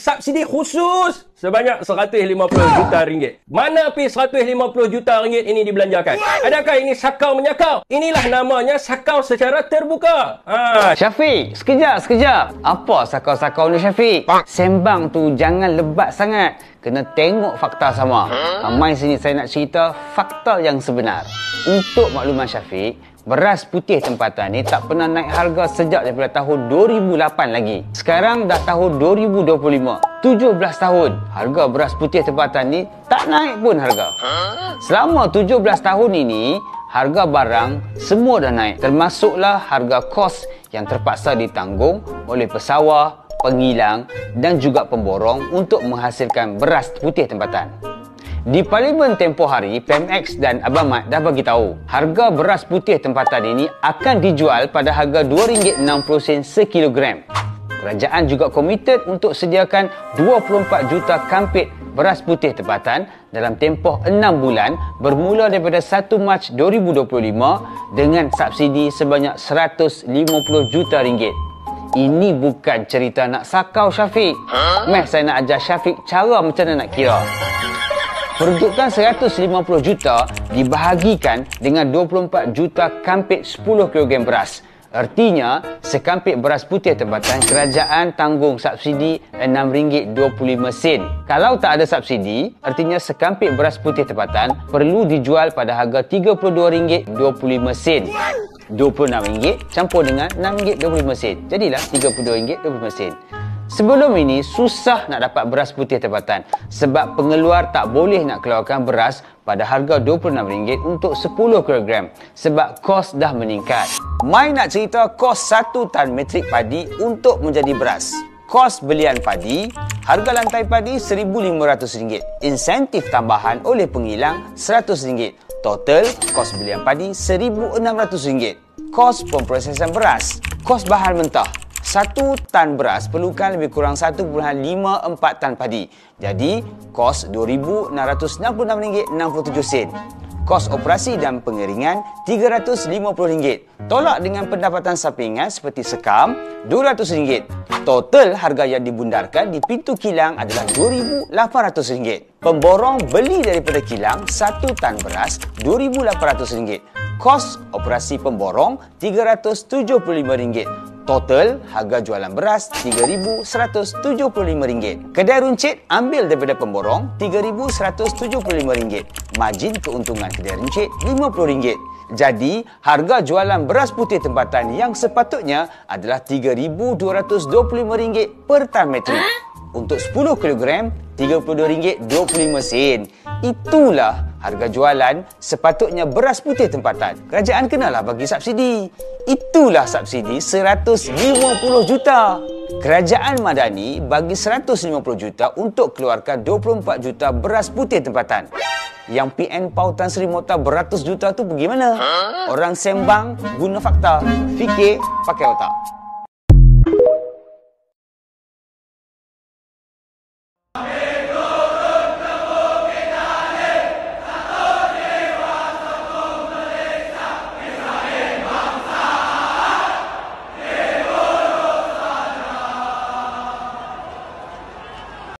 Subsidi khusus sebanyak 150 juta ringgit. Mana pergi 150 juta ringgit ini dibelanjakan? Adakah ini sakau menyakau? Inilah namanya sakau secara terbuka. Syafiq, sekejap. Apa sakau-sakau ni, Syafiq? Sembang tu jangan lebat sangat. Kena tengok fakta sama. Mai sini saya nak cerita fakta yang sebenar. Untuk makluman Syafiq, beras putih tempatan ni tak pernah naik harga sejak daripada tahun 2008 lagi. Sekarang dah tahun 2025. 17 tahun. Harga beras putih tempatan ni tak naik pun harga. Selama 17 tahun ini, harga barang semua dah naik. Termasuklah harga kos yang terpaksa ditanggung oleh pesawah, pengilang dan juga pemborong untuk menghasilkan beras putih tempatan. Di Parlimen tempoh hari, PMX dan Abang Mat dah bagi tahu harga beras putih tempatan ini akan dijual pada harga RM2.60 sekilogram. Kerajaan juga komited untuk sediakan 24 juta kampit beras putih tempatan dalam tempoh 6 bulan bermula daripada 1 Mac 2025 dengan subsidi sebanyak RM150 juta. Ini bukan cerita nak sakau, Syafiq. Saya nak ajar Syafiq cara macam mana nak kira. Peruntukan 150 juta dibahagikan dengan 24 juta kampit 10 kg beras. Artinya, sekampit beras putih tempatan kerajaan tanggung subsidi RM6.25. Kalau tak ada subsidi, artinya sekampit beras putih tempatan perlu dijual pada harga RM32.25. RM26 campur dengan RM6.25. Jadilah RM32.25. Sebelum ini, susah nak dapat beras putih tempatan sebab pengeluar tak boleh nak keluarkan beras pada harga RM26 untuk 10 kg sebab kos dah meningkat. Mai nak cerita kos 1 tan metrik padi untuk menjadi beras. Kos belian padi, harga lantai padi RM1,500. Insentif tambahan oleh pengilang RM100. Total kos belian padi RM1,600. Kos pemprosesan beras. Kos bahan mentah. 1 tan beras perlukan lebih kurang 1.54 tan padi. Jadi, kos RM2,666.67. Kos operasi dan pengeringan RM350. Tolak dengan pendapatan sampingan seperti sekam RM200. Total harga yang dibundarkan di pintu kilang adalah RM2,800. Pemborong beli daripada kilang 1 tan beras RM2,800. Kos operasi pemborong RM375. Total harga jualan beras RM3,175. Kedai runcit ambil daripada pemborong RM3,175. Margin keuntungan kedai runcit RM50. Jadi, harga jualan beras putih tempatan yang sepatutnya adalah RM3,225 per tan metrik. Untuk 10 kg, RM32.25. Itulah harga jualan sepatutnya beras putih tempatan. Kerajaan kenalah bagi subsidi. Itulah subsidi RM150 juta. Kerajaan Madani bagi RM150 juta untuk keluarkan 24 juta beras putih tempatan. Yang PN Pau Tan Sri Mokhtar beratus juta tu pergi mana? Orang sembang guna fakta. Fikir pakai otak.